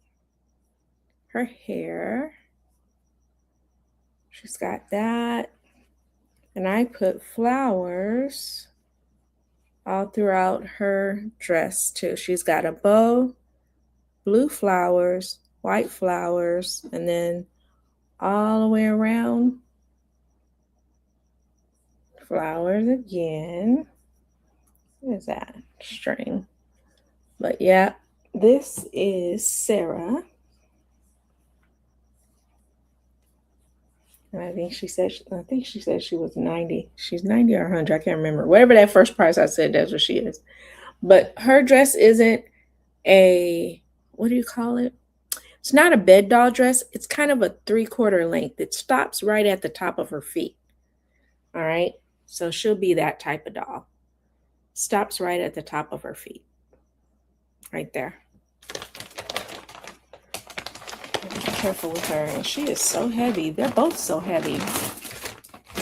her hair. She's got that. And I put flowers all throughout her dress too. She's got a bow, blue flowers, white flowers, and then all the way around, flowers again. What is that? String. But yeah, this is Sarah. And I think she said she was 90. She's 90 or 100. I can't remember. Whatever that first price I said, that's what she is. But her dress isn't a, what do you call it? It's not a bed doll dress. It's kind of a 3/4 length. It stops right at the top of her feet. All right. So she'll be that type of doll. Stops right at the top of her feet. Right there. Be careful with her. And she is so heavy. They're both so heavy.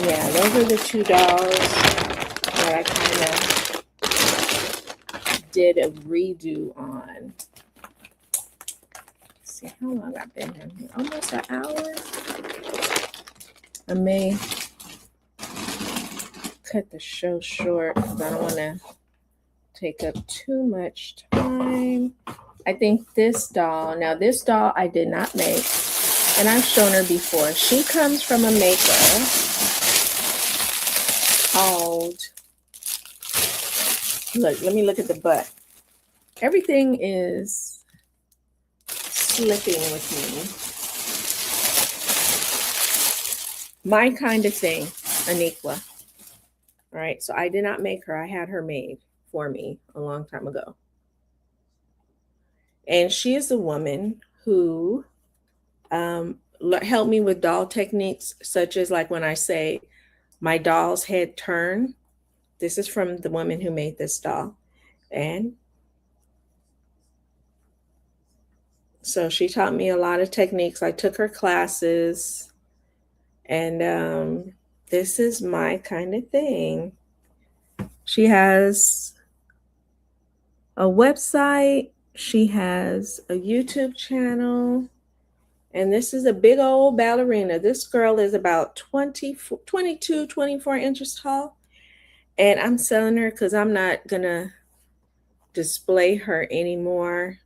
Yeah, those are the two dolls that I kind of did a redo on. Let's see how long I've been in here. Almost an hour. I may cut the show short because I don't want to take up too much time. I think this doll I did not make, and I've shown her before. She comes from a maker called, look, let me look at the butt. Everything is slipping with me. My kind of thing, Aniqua. All right, so I did not make her. I had her made for me a long time ago. And she is a woman who helped me with doll techniques, such as like when I say my doll's head turn. This is from the woman who made this doll. And so she taught me a lot of techniques. I took her classes. And this is my kind of thing. She has a website. She has a YouTube channel. And this is a big old ballerina. This girl is about 22, 24 inches tall. And I'm selling her because I'm not going to display her anymore.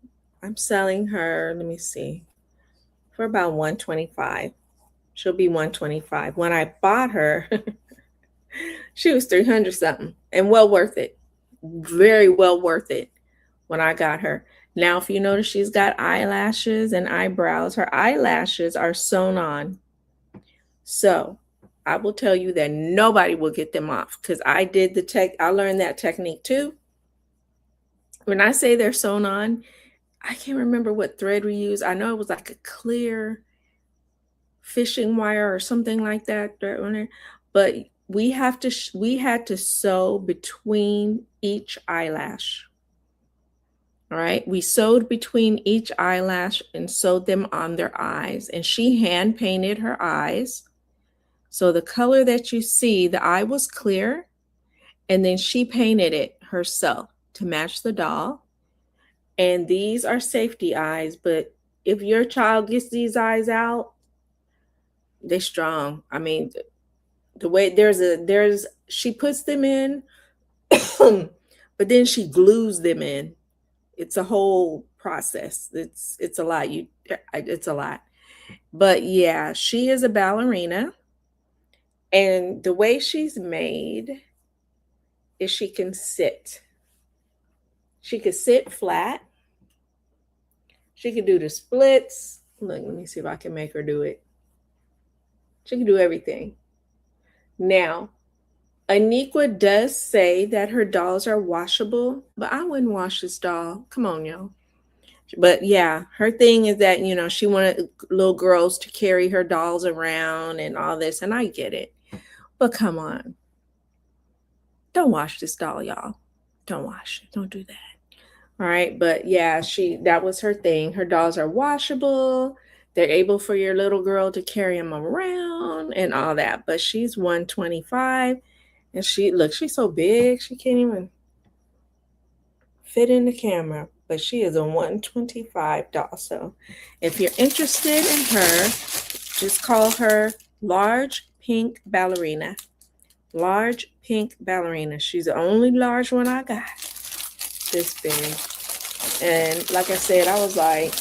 I'm selling her, let me see, for about $125. She'll be $125. When I bought her, she was $300 something, and well worth it. Very well worth it when I got her. Now, if you notice, she's got eyelashes and eyebrows. Her eyelashes are sewn on. So I will tell you that nobody will get them off because I learned that technique too. When I say they're sewn on, I can't remember what thread we use. I know it was like a clear fishing wire or something like that. But we had to sew between each eyelash. All right, we sewed between each eyelash and sewed them on their eyes, and she hand painted her eyes. So the color that you see, the eye was clear, and then she painted it herself to match the doll. And these are safety eyes, but if your child gets these eyes out, they're strong. I mean, the way there's she puts them in, but then she glues them in. It's a whole process. It's a lot. It's a lot. But yeah, she is a ballerina, and the way she's made is she can sit. She could sit flat. She could do the splits. Look, let me see if I can make her do it. She can do everything. Now, Aniqua does say that her dolls are washable, but I wouldn't wash this doll. Come on, y'all. But yeah, her thing is that, she wanted little girls to carry her dolls around and all this, and I get it. But come on. Don't wash this doll, y'all. Don't wash it. Don't do that. All right. But yeah, that was her thing. Her dolls are washable. They're able for your little girl to carry them around and all that. But she's 125, and she's so big, she can't even fit in the camera. But she is a 125 doll. So if you're interested in her, just call her Large Pink Ballerina. Large Pink Ballerina. She's the only large one I got. This big. And like I said, I was like,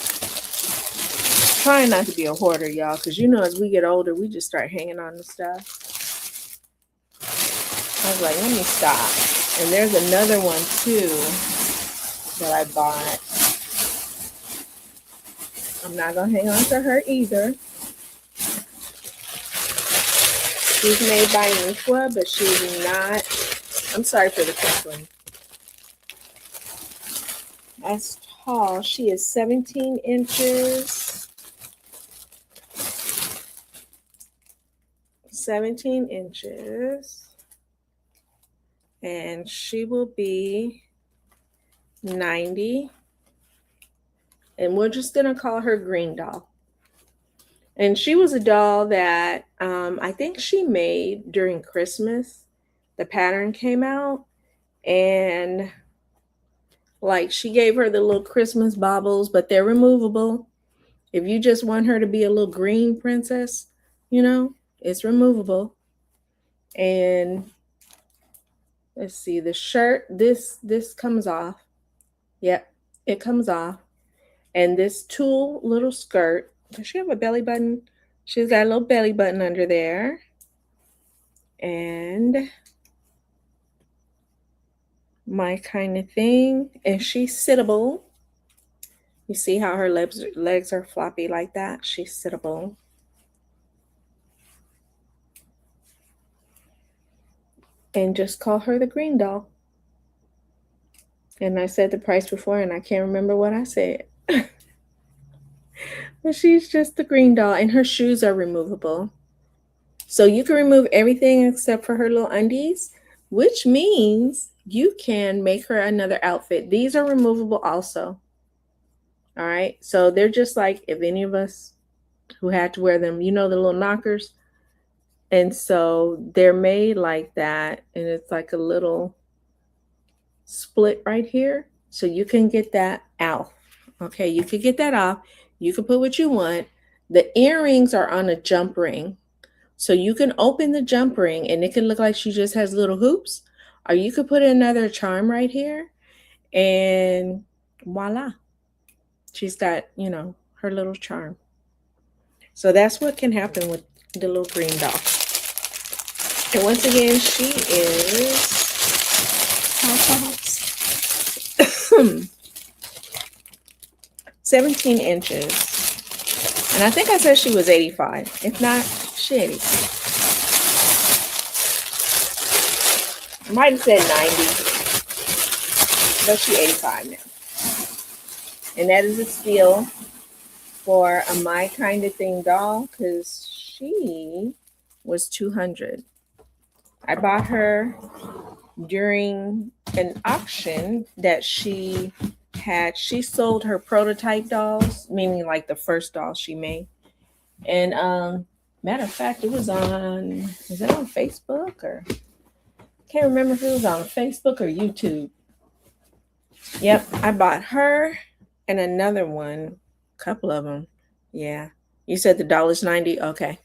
trying not to be a hoarder, y'all, because as we get older, we just start hanging on to stuff. I was like, let me stop. And there's another one too that I bought. I'm not gonna hang on to her either. She's made by Aniqua, but she's not. I'm sorry for the crinkling. That's tall. She is 17 inches. 17 inches. And she will be 90. And we're just going to call her Green Doll. And she was a doll that I think she made during Christmas. The pattern came out, and like she gave her the little Christmas baubles, but they're removable. If you just want her to be a little green princess, it's removable. And let's see, the shirt, this comes off. Yep, it comes off. And this tulle little skirt, does she have a belly button? She's got a little belly button under there. And my kind of thing. And she's sittable. You see how her legs are floppy like that? She's sittable. And just call her the Green Doll. And I said the price before, and I can't remember what I said. But she's just the Green Doll, and her shoes are removable. So you can remove everything except for her little undies, which means you can make her another outfit. These are removable also. All right. So they're just like if any of us who had to wear them, the little knockers. And so they're made like that. And it's like a little split right here. So you can get that out. Okay. You could get that off. You can put what you want. The earrings are on a jump ring. So you can open the jump ring and it can look like she just has little hoops. Or you could put another charm right here. And voila. She's got, her little charm. So that's what can happen with the little Green Doll. And once again, she is 17 inches. And I think I said she was 85. If not, she 85. I might have said 90. But she 85 now. And that is a steal for a My Kind of Thing doll, because she was $200. I bought her during an auction that she had. She sold her prototype dolls, meaning like the first doll she made. And matter of fact, it was on, was it on Facebook or can't remember if it was on Facebook or YouTube. Yep, I bought her and another one, a couple of them. Yeah. You said the $1.90. Okay.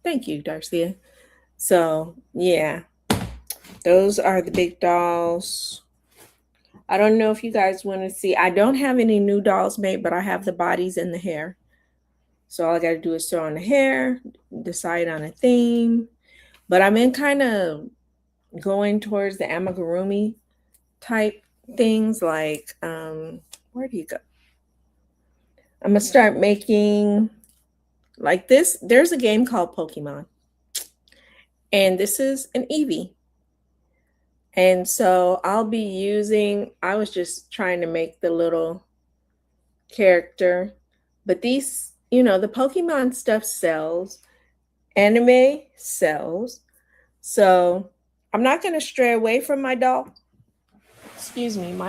Thank you, Darcia. So, yeah, those are the big dolls. I don't know if you guys want to see. I don't have any new dolls made, but I have the bodies and the hair. So all I got to do is throw on the hair, decide on a theme. But I'm in kind of going towards the amigurumi type things like where do you go? I'm gonna start making like this. There's a game called Pokemon, and this is an Eevee. And so I'll be using, I was just trying to make the little character, but these, the Pokemon stuff sells, anime sells. So I'm not going to stray away from my my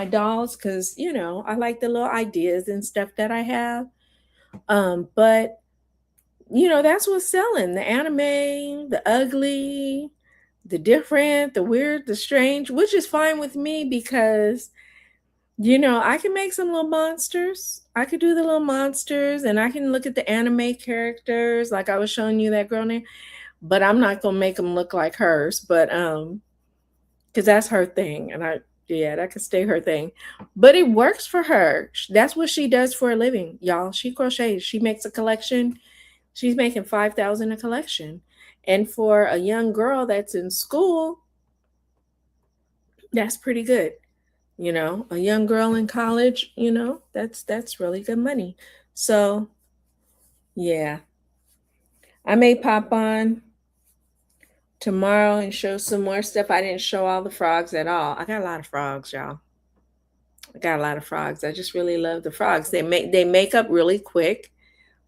dolls, because, I like the little ideas and stuff that I have. But, that's what's selling, the anime, the ugly, the different, the weird, the strange, which is fine with me because, I can make some little monsters. I could do the little monsters and I can look at the anime characters like I was showing you that girl name, but I'm not going to make them look like hers, but cuz that's her thing and that could stay her thing. But it works for her. That's what she does for a living, y'all. She crochets. She makes a collection. She's making 5,000 a collection. And for a young girl that's in school, that's pretty good. A young girl in college, that's really good money. So, yeah. I may pop on tomorrow and show some more stuff. I didn't show all the frogs at all. I got a lot of frogs, y'all. I got a lot of frogs. I just really love the frogs. They make up really quick.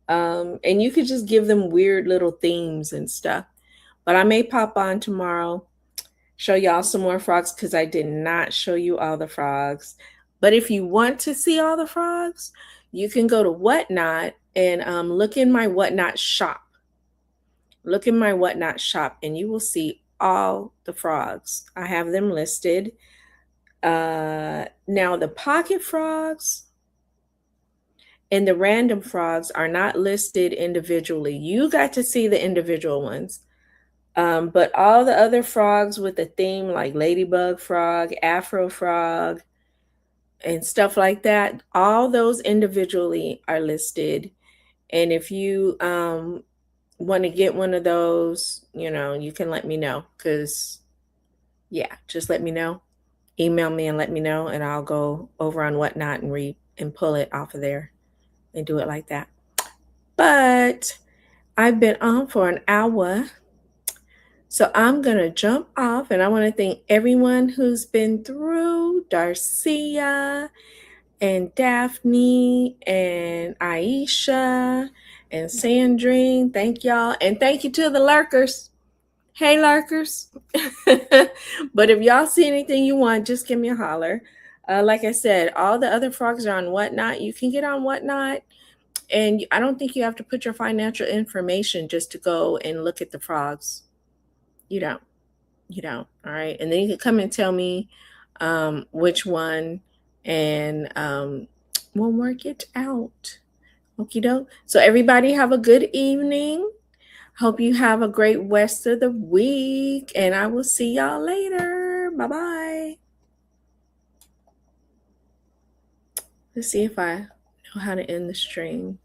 And you could just give them weird little themes and stuff. But I may pop on tomorrow, show y'all some more frogs because I did not show you all the frogs. But if you want to see all the frogs, you can go to Whatnot and look in my Whatnot shop. Look in my Whatnot shop and you will see all the frogs. I have them listed. Now, the pocket frogs and the random frogs are not listed individually. You got to see the individual ones. But all the other frogs with a theme like ladybug frog, afro frog, and stuff like that, all those individually are listed. And if you want to get one of those, you can let me know because, yeah, just let me know. Email me and let me know, and I'll go over on Whatnot and read and pull it off of there and do it like that. But I've been on for an hour. So I'm going to jump off, and I want to thank everyone who's been through, Darcia and Daphne and Aisha and Sandrine. Thank y'all. And thank you to the lurkers. Hey, lurkers. But if y'all see anything you want, just give me a holler. Like I said, all the other frogs are on Whatnot. You can get on Whatnot. And I don't think you have to put your financial information just to go and look at the frogs. You don't. All right. And then you can come and tell me which one, and we'll work it out. Okie doke. So everybody have a good evening. Hope you have a great rest of the week, and I will see y'all later. Bye-bye. Let's see if I know how to end the stream.